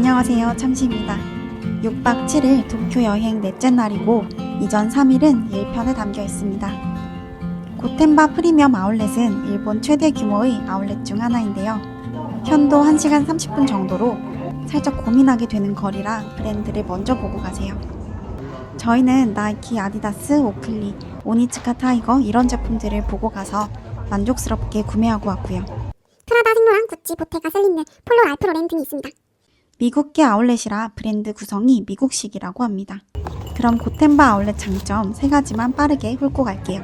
안녕하세요, 참시입니다. 6박 7일 도쿄 여행 넷째 날이고 이전 3일은 1편에 담겨 있습니다. 고텐바 프리미엄 아울렛은 일본 최대 규모의 아울렛 중 하나인데요. 편도 1시간 30분 정도로 살짝 고민하게 되는 거리라 브랜드를 먼저 보고 가세요. 저희는 나이키, 아디다스, 오클리, 오니츠카 타이거 이런 제품들을 보고 가서 만족스럽게 구매하고 왔고요. 프라다, 생로랑, 구찌, 보테가, 셀린느, 폴로, 알프 로렌 등이 있습니다. 미국계 아울렛이라 브랜드 구성이 미국식이라고 합니다. 그럼 고텐바 아울렛 장점 3가지만 빠르게 훑고 갈게요.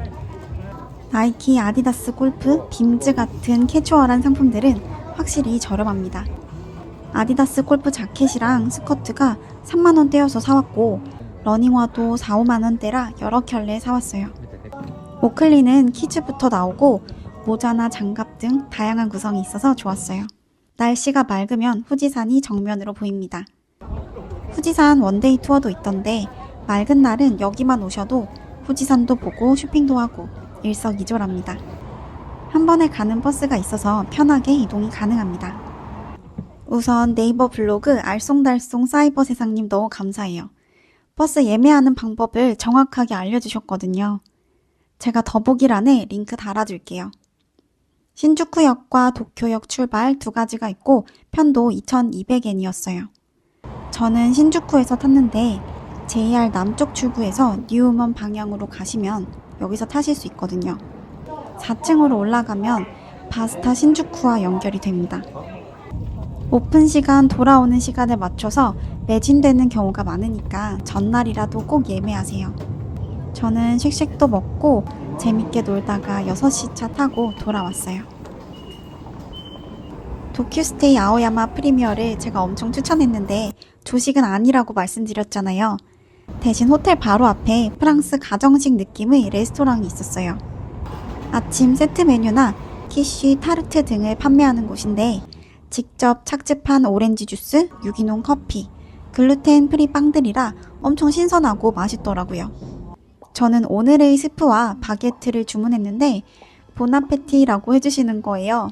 나이키, 아디다스, 골프, 빔즈 같은 캐주얼한 상품들은 확실히 저렴합니다. 아디다스 골프 자켓이랑 스커트가 3만원대여서 사왔고 러닝화도 4, 5만원대라 여러 켤레 사왔어요. 오클리는 키즈부터 나오고 모자나 장갑 등 다양한 구성이 있어서 좋았어요. 날씨가 맑으면 후지산이 정면으로 보입니다. 후지산 원데이 투어도 있던데 맑은 날은 여기만 오셔도 후지산도 보고 쇼핑도 하고 일석이조랍니다. 한 번에 가는 버스가 있어서 편하게 이동이 가능합니다. 우선 네이버 블로그 알쏭달쏭 사이버 세상님 너무 감사해요. 버스 예매하는 방법을 정확하게 알려주셨거든요. 제가 더보기란에 링크 달아줄게요. 신주쿠역과 도쿄역 출발 2가지가 있고 편도 2,200엔이었어요. 저는 신주쿠에서 탔는데 JR 남쪽 출구에서 뉴우먼 방향으로 가시면 여기서 타실 수 있거든요. 4층으로 올라가면 바스타 신주쿠와 연결이 됩니다. 오픈 시간, 돌아오는 시간에 맞춰서 매진되는 경우가 많으니까 전날이라도 꼭 예매하세요. 저는 쉑쉑도 먹고 재밌게 놀다가 6시 차 타고 돌아왔어요. 도쿄스테이 아오야마 프리미어를 제가 엄청 추천했는데 조식은 아니라고 말씀드렸잖아요. 대신 호텔 바로 앞에 프랑스 가정식 느낌의 레스토랑이 있었어요. 아침 세트 메뉴나 키쉬, 타르트 등을 판매하는 곳인데 직접 착즙한 오렌지 주스, 유기농 커피, 글루텐 프리 빵들이라 엄청 신선하고 맛있더라고요. 저는 오늘의 스프와 바게트를 주문했는데 보나페티라고 해주시는 거예요.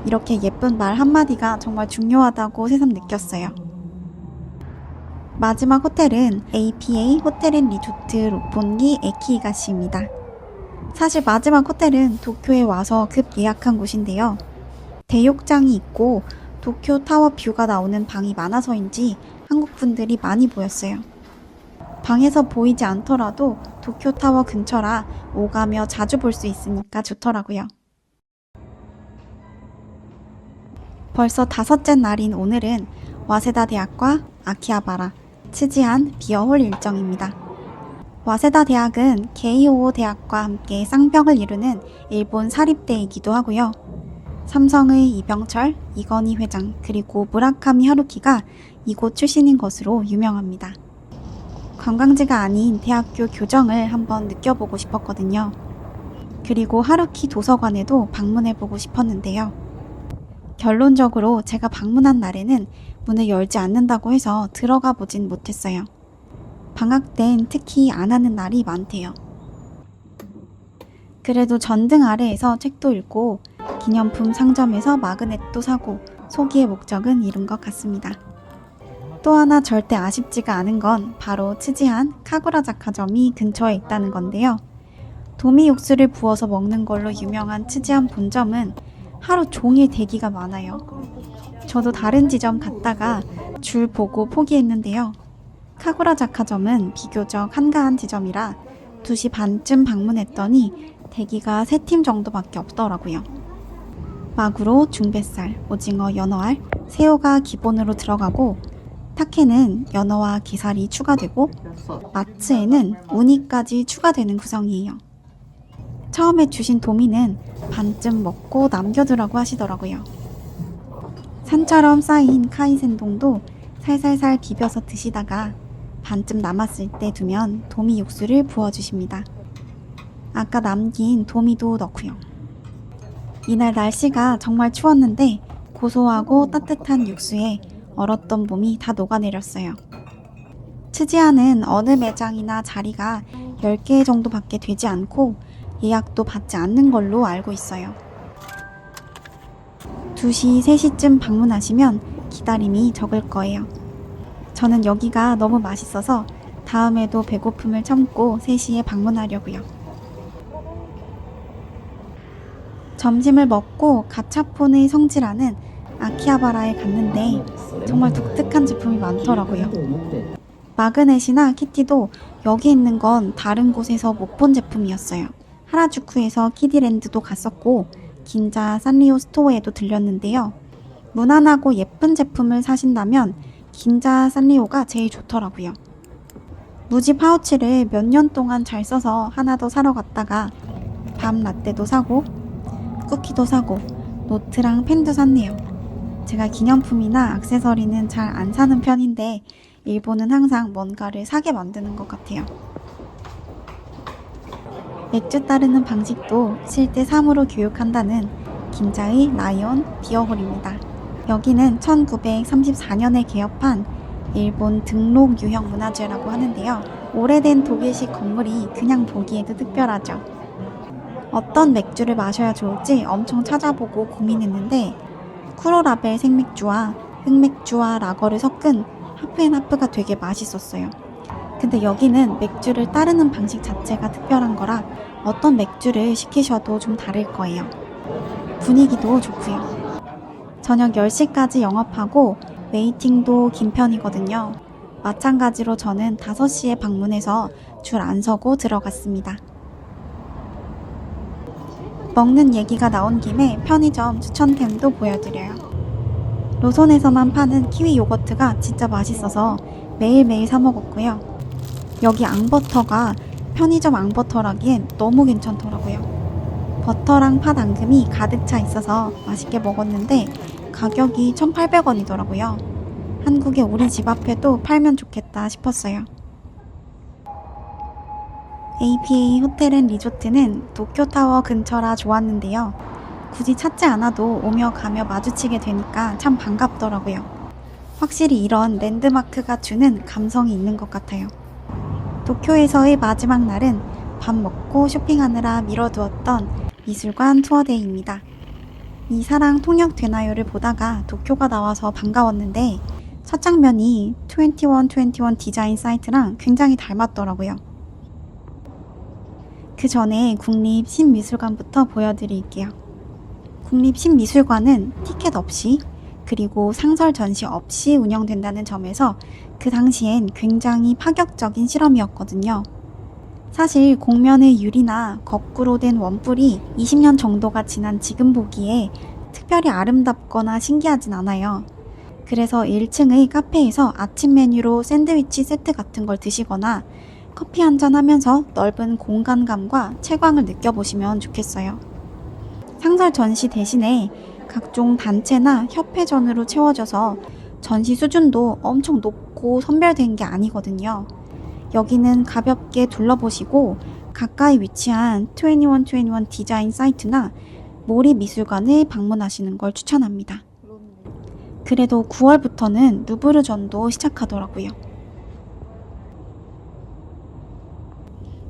이렇게 예쁜 말 한마디가 정말 중요하다고 새삼 느꼈어요. 마지막 호텔은 APA 호텔앤리조트 롭본기 에키히가시입니다. 사실 마지막 호텔은 도쿄에 와서 급 예약한 곳인데요. 대욕장이 있고 도쿄 타워 뷰가 나오는 방이 많아서인지 한국 분들이 많이 모였어요. 방에서 보이지 않더라도 도쿄 타워 근처라 오가며 자주 볼 수 있으니까 좋더라고요. 벌써 5째 날인 오늘은 와세다 대학과 아키하바라, 츠지한 비어홀 일정입니다. 와세다 대학은 게이오오 대학과 함께 쌍벽을 이루는 일본 사립대이기도 하고요. 삼성의 이병철, 이건희 회장, 그리고 무라카미 하루키가 이곳 출신인 것으로 유명합니다. 관광지가 아닌 대학교 교정을 한번 느껴보고 싶었거든요. 그리고 하루키 도서관에도 방문해보고 싶었는데요. 결론적으로 제가 방문한 날에는 문을 열지 않는다고 해서 들어가 보진 못했어요. 방학 땐 특히 안 하는 날이 많대요. 그래도 전등 아래에서 책도 읽고 기념품 상점에서 마그넷도 사고 소기의 목적은 이룬 것 같습니다. 또 하나 절대 아쉽지가 않은 건 바로 츠지한 카구라자카점이 근처에 있다는 건데요. 도미 육수를 부어서 먹는 걸로 유명한 츠지한 본점은 하루 종일 대기가 많아요. 저도 다른 지점 갔다가 줄 보고 포기했는데요. 카구라자카점은 비교적 한가한 지점이라 2시 반쯤 방문했더니 대기가 3팀 정도밖에 없더라고요. 마구로, 중뱃살, 오징어, 연어알, 새우가 기본으로 들어가고 타케는 연어와 게살이 추가되고 마츠에는 우니까지 추가되는 구성이에요. 처음에 주신 도미는 반쯤 먹고 남겨두라고 하시더라고요. 산처럼 쌓인 카이센동도 살살살 비벼서 드시다가 반쯤 남았을 때 두면 도미 육수를 부어주십니다. 아까 남긴 도미도 넣고요. 이날 날씨가 정말 추웠는데 고소하고 따뜻한 육수에 얼었던 몸이 다 녹아내렸어요. 츠지한은 어느 매장이나 자리가 10개 정도밖에 되지 않고 예약도 받지 않는 걸로 알고 있어요. 2시, 3시쯤 방문하시면 기다림이 적을 거예요. 저는 여기가 너무 맛있어서 다음에도 배고픔을 참고 3시에 방문하려고요. 점심을 먹고 가차폰의 성지라는 아키하바라에 갔는데 정말 독특한 제품이 많더라고요. 마그넷이나 키티도 여기 있는 건 다른 곳에서 못 본 제품이었어요. 하라주쿠에서 키디랜드도 갔었고 긴자 산리오 스토어에도 들렸는데요. 무난하고 예쁜 제품을 사신다면 긴자 산리오가 제일 좋더라고요. 무지 파우치를 몇 년 동안 잘 써서 하나 더 사러 갔다가 밤 라떼도 사고 쿠키도 사고 노트랑 펜도 샀네요. 제가 기념품이나 액세서리는 잘 안 사는 편인데 일본은 항상 뭔가를 사게 만드는 것 같아요. 맥주 따르는 방식도 실제 3으로 교육한다는 긴자의 라이온 비어홀입니다. 여기는 1934년에 개업한 일본 등록 유형 문화재라고 하는데요. 오래된 독일식 건물이 그냥 보기에도 특별하죠. 어떤 맥주를 마셔야 좋을지 엄청 찾아보고 고민했는데 쿠로라벨 생맥주와 흑맥주와 라거를 섞은 하프앤하프가 되게 맛있었어요. 근데 여기는 맥주를 따르는 방식 자체가 특별한 거라 어떤 맥주를 시키셔도 좀 다를 거예요. 분위기도 좋고요. 저녁 10시까지 영업하고 웨이팅도 긴 편이거든요. 마찬가지로 저는 5시에 방문해서 줄 안 서고 들어갔습니다. 먹는 얘기가 나온 김에 편의점 추천템도 보여드려요. 로손에서만 파는 키위 요거트가 진짜 맛있어서 매일매일 사 먹었고요. 여기 앙버터가 편의점 앙버터라기엔 너무 괜찮더라고요. 버터랑 팥 앙금이 가득 차 있어서 맛있게 먹었는데 가격이 1,800원이더라고요. 한국에 우리 집 앞에도 팔면 좋겠다 싶었어요. APA 호텔앤리조트는 도쿄타워 근처라 좋았는데요. 굳이 찾지 않아도 오며 가며 마주치게 되니까 참 반갑더라고요. 확실히 이런 랜드마크가 주는 감성이 있는 것 같아요. 도쿄에서의 마지막 날은 밥 먹고 쇼핑하느라 미뤄두었던 미술관 투어데이입니다. 이 사랑 통역되나요를 보다가 도쿄가 나와서 반가웠는데 첫 장면이 2121 디자인 사이트랑 굉장히 닮았더라고요. 그 전에 국립신미술관부터 보여드릴게요. 국립신미술관은 티켓 없이 그리고 상설 전시 없이 운영된다는 점에서 그 당시엔 굉장히 파격적인 실험이었거든요. 사실 공면의 유리나 거꾸로 된 원뿔이 20년 정도가 지난 지금 보기에 특별히 아름답거나 신기하진 않아요. 그래서 1층의 카페에서 아침 메뉴로 샌드위치 세트 같은 걸 드시거나 커피 한잔 하면서 넓은 공간감과 채광을 느껴보시면 좋겠어요. 상설 전시 대신에 각종 단체나 협회전으로 채워져서 전시 수준도 엄청 높고 선별된 게 아니거든요. 여기는 가볍게 둘러보시고 가까이 위치한 2121 디자인 사이트나 모리 미술관을 방문하시는 걸 추천합니다. 그래도 9월부터는 루브르전도 시작하더라고요.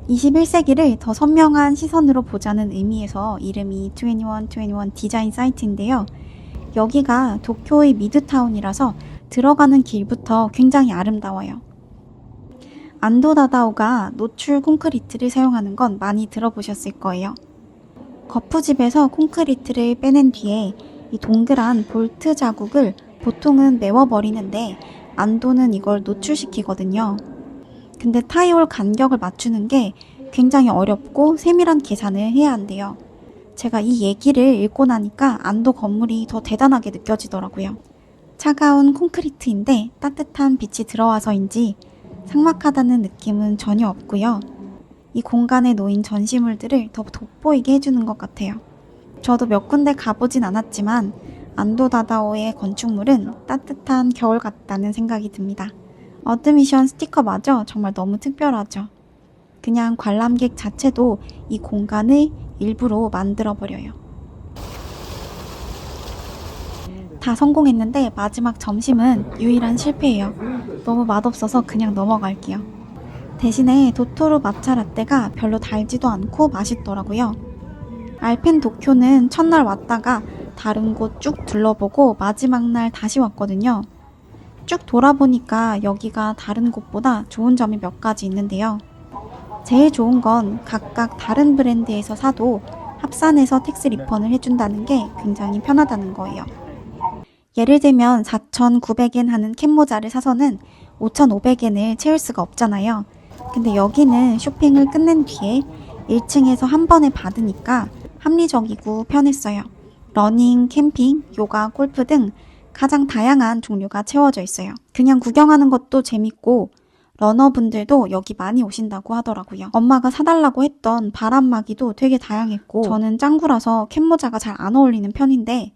21세기를 더 선명한 시선으로 보자는 의미에서 이름이 2121 디자인 사이트인데요. 여기가 도쿄의 미드타운이라서 들어가는 길부터 굉장히 아름다워요. 안도 다다오가 노출 콘크리트를 사용하는 건 많이 들어보셨을 거예요. 거푸집에서 콘크리트를 빼낸 뒤에 이 동그란 볼트 자국을 보통은 메워버리는데 안도는 이걸 노출시키거든요. 근데 타이올 간격을 맞추는 게 굉장히 어렵고 세밀한 계산을 해야 한대요. 제가 이 얘기를 읽고 나니까 안도 건물이 더 대단하게 느껴지더라고요. 차가운 콘크리트인데 따뜻한 빛이 들어와서인지 삭막하다는 느낌은 전혀 없고요. 이 공간에 놓인 전시물들을 더 돋보이게 해주는 것 같아요. 저도 몇 군데 가보진 않았지만 안도 다다오의 건축물은 따뜻한 겨울 같다는 생각이 듭니다. 어드미션 스티커마저 정말 너무 특별하죠. 그냥 관람객 자체도 이 공간을 일부러 만들어버려요. 다 성공했는데 마지막 점심은 유일한 실패예요. 너무 맛없어서 그냥 넘어갈게요. 대신에 도토로 마차 라떼가 별로 달지도 않고 맛있더라고요. 알펜 도쿄는 첫날 왔다가 다른 곳 쭉 둘러보고 마지막 날 다시 왔거든요. 쭉 돌아보니까 여기가 다른 곳보다 좋은 점이 몇 가지 있는데요. 제일 좋은 건 각각 다른 브랜드에서 사도 합산해서 텍스 리펀을 해준다는 게 굉장히 편하다는 거예요. 예를 들면 4,900엔 하는 캡모자를 사서는 5,500엔을 채울 수가 없잖아요. 근데 여기는 쇼핑을 끝낸 뒤에 1층에서 한 번에 받으니까 합리적이고 편했어요. 러닝, 캠핑, 요가, 골프 등 가장 다양한 종류가 채워져 있어요. 그냥 구경하는 것도 재밌고 러너분들도 여기 많이 오신다고 하더라고요. 엄마가 사달라고 했던 바람막이도 되게 다양했고 저는 짱구라서 캡모자가 잘 안 어울리는 편인데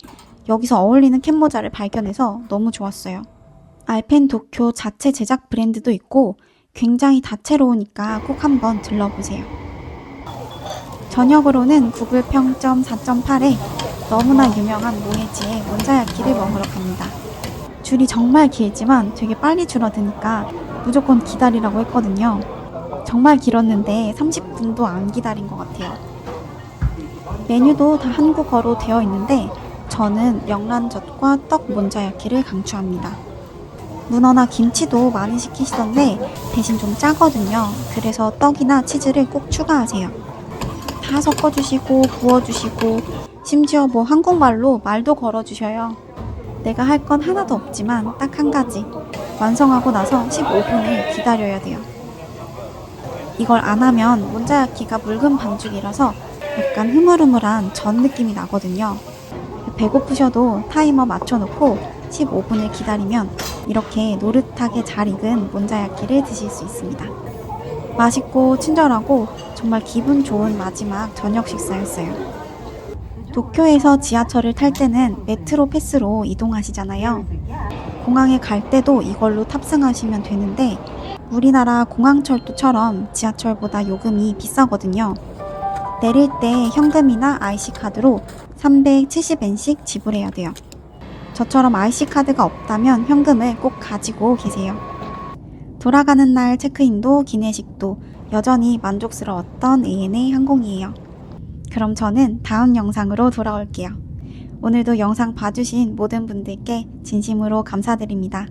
여기서 어울리는 캡모자를 발견해서 너무 좋았어요. 알펜 도쿄 자체 제작 브랜드도 있고 굉장히 다채로우니까 꼭 한번 들러보세요. 저녁으로는 구글 평점 4.8에 너무나 유명한 모에지의 몬자야키를 먹으러 갑니다. 줄이 정말 길지만 되게 빨리 줄어드니까 무조건 기다리라고 했거든요. 정말 길었는데 30분도 안 기다린 것 같아요. 메뉴도 다 한국어로 되어 있는데 저는 명란젓과 떡 몬자야키를 강추합니다. 문어나 김치도 많이 시키시던데 대신 좀 짜거든요. 그래서 떡이나 치즈를 꼭 추가하세요. 다 섞어주시고 부어주시고 심지어 뭐 한국말로 말도 걸어주셔요. 내가 할 건 하나도 없지만 딱 한 가지. 완성하고 나서 15분을 기다려야 돼요. 이걸 안 하면 몬자야키가 묽은 반죽이라서 약간 흐물흐물한 전 느낌이 나거든요. 배고프셔도 타이머 맞춰놓고 15분을 기다리면 이렇게 노릇하게 잘 익은 몬자야키를 드실 수 있습니다. 맛있고 친절하고 정말 기분 좋은 마지막 저녁 식사였어요. 도쿄에서 지하철을 탈 때는 메트로 패스로 이동하시잖아요. 공항에 갈 때도 이걸로 탑승하시면 되는데 우리나라 공항철도처럼 지하철보다 요금이 비싸거든요. 내릴 때 현금이나 IC카드로 370엔씩 지불해야 돼요. 저처럼 IC카드가 없다면 현금을 꼭 가지고 계세요. 돌아가는 날 체크인도 기내식도 여전히 만족스러웠던 ANA 항공이에요. 그럼 저는 다음 영상으로 돌아올게요. 오늘도 영상 봐주신 모든 분들께 진심으로 감사드립니다.